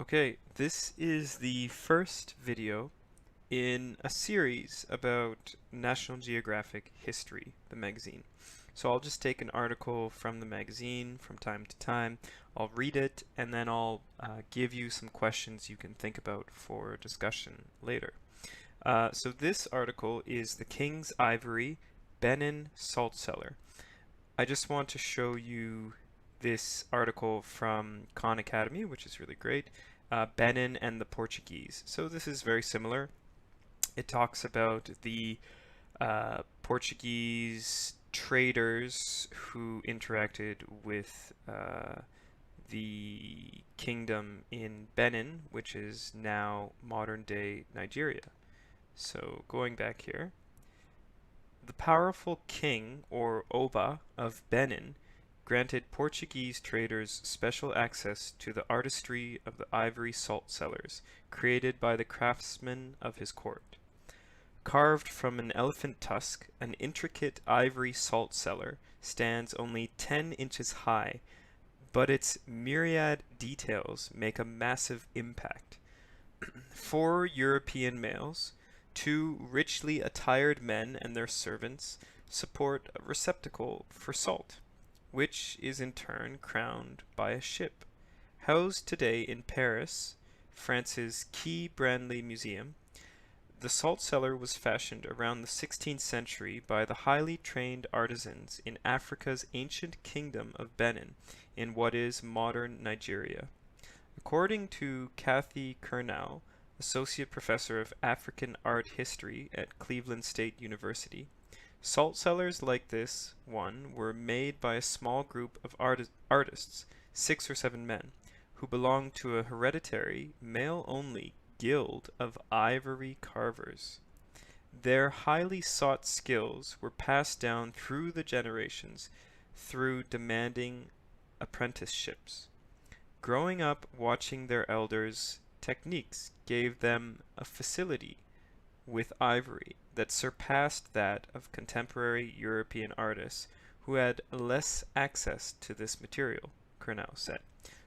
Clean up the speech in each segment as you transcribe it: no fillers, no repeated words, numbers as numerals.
Okay, this is the first video in a series about National Geographic History, the magazine. So I'll just take an article from the magazine from time to time, I'll read it, and then I'll give you some questions you can think about for discussion later. So this article is The King's Ivory, Benin Salt Cellar. I just want to show you this article from Khan Academy, which is really great, Benin and the Portuguese. So this is very similar. It talks about the Portuguese traders who interacted with the kingdom in Benin, which is now modern day Nigeria. So going back here, the powerful king, or Oba, of Benin granted Portuguese traders special access to the artistry of the ivory salt cellars created by the craftsmen of his court. Carved from an elephant tusk, an intricate ivory salt cellar stands only 10 inches high, but its myriad details make a massive impact. Four European males, two richly attired men and their servants, support a receptacle for salt, which is in turn crowned by a ship. Housed today in Paris, France's Quai Branly Museum, the salt cellar was fashioned around the 16th century by the highly trained artisans in Africa's ancient kingdom of Benin in what is modern Nigeria. According to Kathy Kernau, Associate Professor of African Art History at Cleveland State University, salt cellars like this one were made by a small group of artists, 6 or 7 men, who belonged to a hereditary, male-only guild of ivory carvers. Their highly sought skills were passed down through the generations through demanding apprenticeships. Growing up watching their elders' techniques gave them a facility with ivory that surpassed that of contemporary European artists who had less access to this material, Kernau said.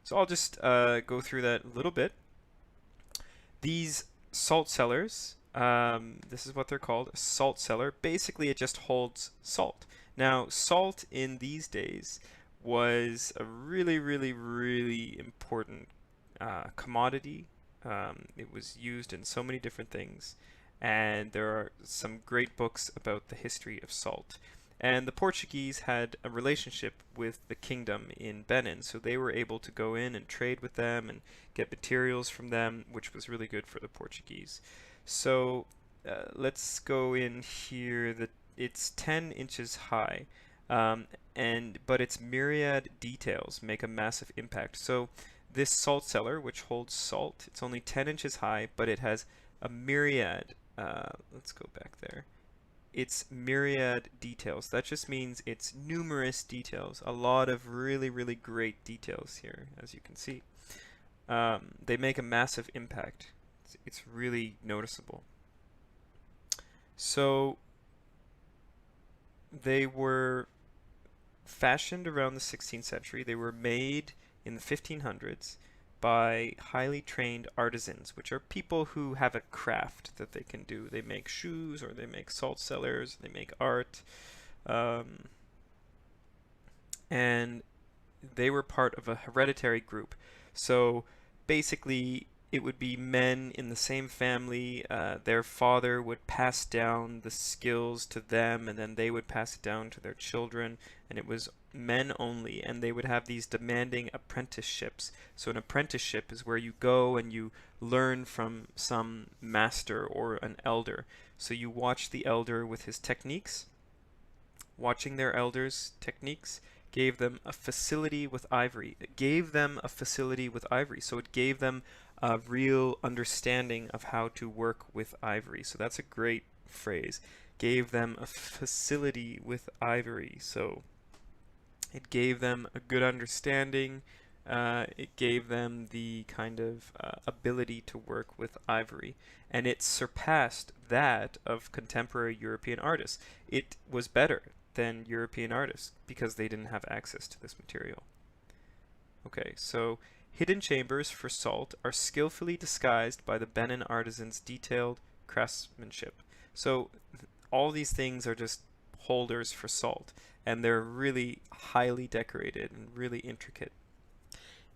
So I'll just go through that a little bit. These salt cellars, this is what they're called, a salt cellar. Basically, it just holds salt. Now, salt in these days was a really important commodity. It was used in so many different things, and there are some great books about the history of salt. And the Portuguese had a relationship with the kingdom in Benin, so they were able to go in and trade with them and get materials from them, which was really good for the Portuguese. So let's go in here. It's 10 inches high, but its myriad details make a massive impact. So this salt cellar, which holds salt, it's only 10 inches high, but it has a myriad. Let's go back there. It's myriad details. That just means it's numerous details. A lot of really great details here, as you can see. They make a massive impact. It's really noticeable. So they were fashioned around the 16th century. They were made in the 1500s by highly trained artisans, which are people who have a craft that they can do. They make shoes, or they make salt cellars, they make art, and they were part of a hereditary group. So basically, it would be men in the same family. Their father would pass down the skills to them, and then they would pass it down to their children, and it was men only, and they would have these demanding apprenticeships. So an apprenticeship is where you go and you learn from some master or an elder. So you watch the elder with his techniques. Watching their elders' techniques gave them a facility with ivory. It gave them a facility with ivory, so it gave them a real understanding of how to work with ivory. So that's a great phrase. Gave them a facility with ivory. So it gave them a good understanding. It gave them the kind of ability to work with ivory. And it surpassed that of contemporary European artists. It was better than European artists because they didn't have access to this material. Okay, so Hidden chambers for salt are skillfully disguised by the Benin artisans' detailed craftsmanship. So all these things are just holders for salt, and they're really highly decorated and really intricate.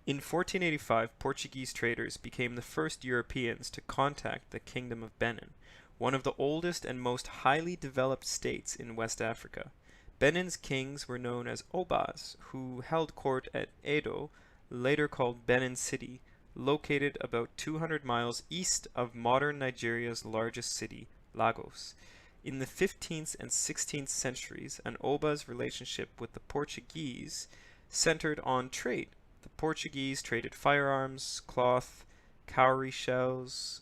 In 1485, Portuguese traders became the first Europeans to contact the Kingdom of Benin, one of the oldest and most highly developed states in West Africa. Benin's kings were known as Obas, who held court at Edo, later called Benin City, located about 200 miles east of modern Nigeria's largest city, Lagos. In the 15th and 16th centuries, an Oba's relationship with the Portuguese centered on trade. The Portuguese traded firearms, cloth, cowrie shells,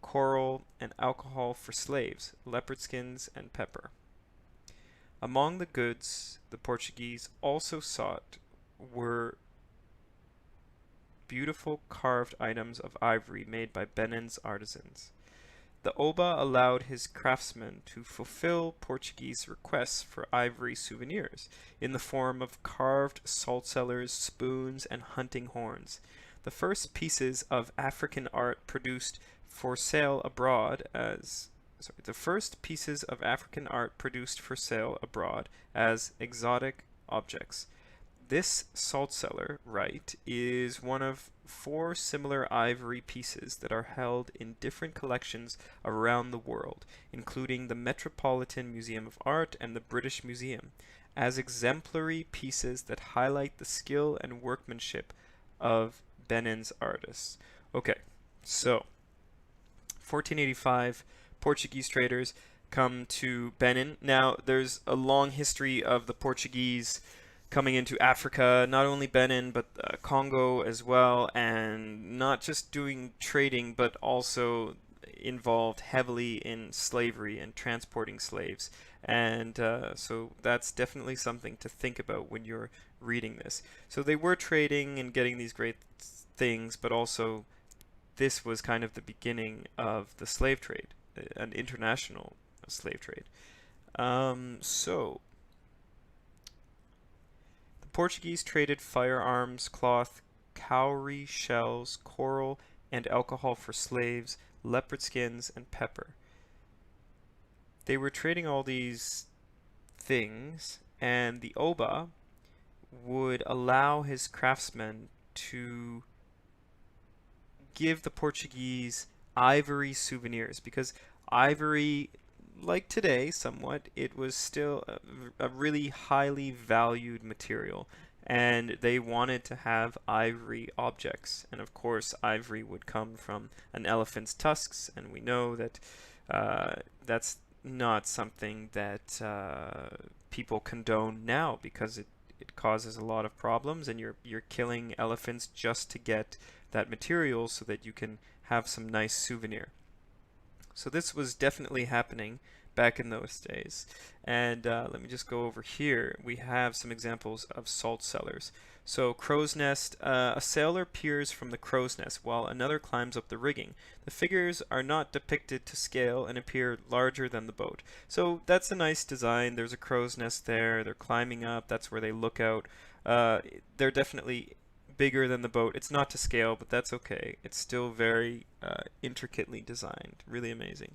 coral, and alcohol for slaves, leopard skins, and pepper. Among the goods the Portuguese also sought were beautiful carved items of ivory made by Benin's artisans. The Oba allowed his craftsmen to fulfill Portuguese requests for ivory souvenirs in the form of carved salt cellars, spoons, and hunting horns. The first pieces of African art produced for sale abroad as exotic objects. This salt cellar, right, is one of 4 similar ivory pieces that are held in different collections around the world, including the Metropolitan Museum of Art and the British Museum, as exemplary pieces that highlight the skill and workmanship of Benin's artists. Okay, so 1485, Portuguese traders come to Benin. Now, there's a long history of the Portuguese coming into Africa, not only Benin, but Congo as well, and not just doing trading, but also involved heavily in slavery and transporting slaves. And so that's definitely something to think about when you're reading this. So they were trading and getting these great things, but also this was kind of the beginning of the slave trade, an international slave trade. So Portuguese traded firearms, cloth, cowrie shells, coral, and alcohol for slaves, leopard skins, and pepper. They were trading all these things, and the Oba would allow his craftsmen to give the Portuguese ivory souvenirs, because ivory, like today somewhat, it was still a really highly valued material, and they wanted to have ivory objects. And of course, ivory would come from an elephant's tusks, and we know that that's not something that people condone now, because it causes a lot of problems, and you're killing elephants just to get that material so that you can have some nice souvenir. So this was definitely happening back in those days. And let me just go over here. We have some examples of salt cellars. So crow's nest, a sailor peers from the crow's nest while another climbs up the rigging. The figures are not depicted to scale and appear larger than the boat. So that's a nice design. There's a crow's nest there. They're climbing up. That's where they look out. They're definitely bigger than the boat. It's not to scale, but that's okay. It's still very intricately designed. Really amazing.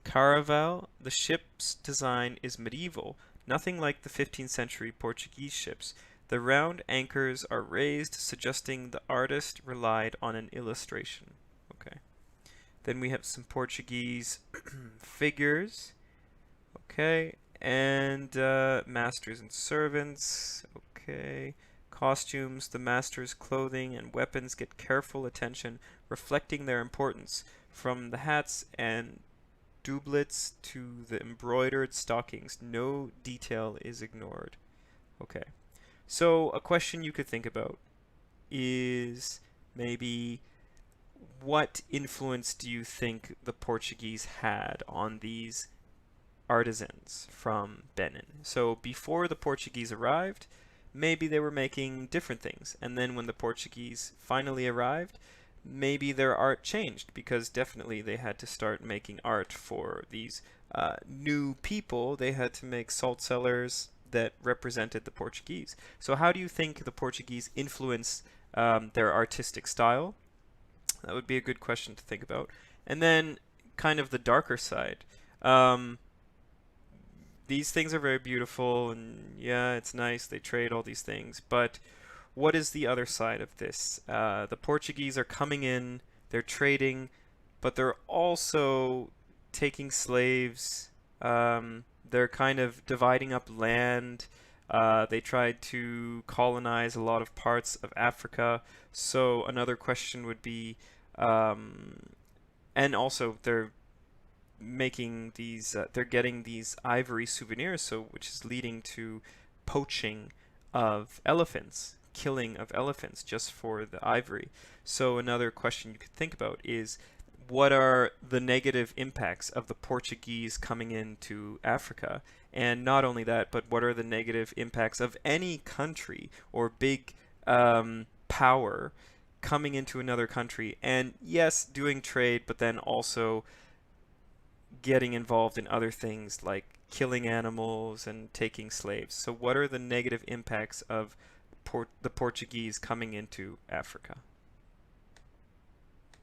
Caravel, the ship's design is medieval, nothing like the 15th century Portuguese ships. The round anchors are raised, suggesting the artist relied on an illustration. Okay. Then we have some Portuguese figures. Okay. And masters and servants. Okay. Costumes, the master's clothing and weapons get careful attention, reflecting their importance, from the hats and doublets to the embroidered stockings. No detail is ignored. Okay. So a question you could think about is maybe, what influence do you think the Portuguese had on these artisans from Benin? So before the Portuguese arrived, maybe they were making different things. And then when the Portuguese finally arrived, maybe their art changed, because definitely they had to start making art for these new people. They had to make salt cellars that represented the Portuguese. So how do you think the Portuguese influenced their artistic style. That would be a good question to think about. And then kind of the darker side. Um, these things are very beautiful, and yeah, it's nice. They trade all these things, but what is the other side of this? The Portuguese are coming in, they're trading, but they're also taking slaves. They're kind of dividing up land. They tried to colonize a lot of parts of Africa. So another question would be, um, and also they're getting these ivory souvenirs, so which is leading to poaching of elephants, killing of elephants just for the ivory. So another question you could think about is, what are the negative impacts of the Portuguese coming into Africa? And not only that, but what are the negative impacts of any country or big power coming into another country? And yes, doing trade, but then also getting involved in other things like killing animals and taking slaves. So what are the negative impacts of the Portuguese coming into Africa?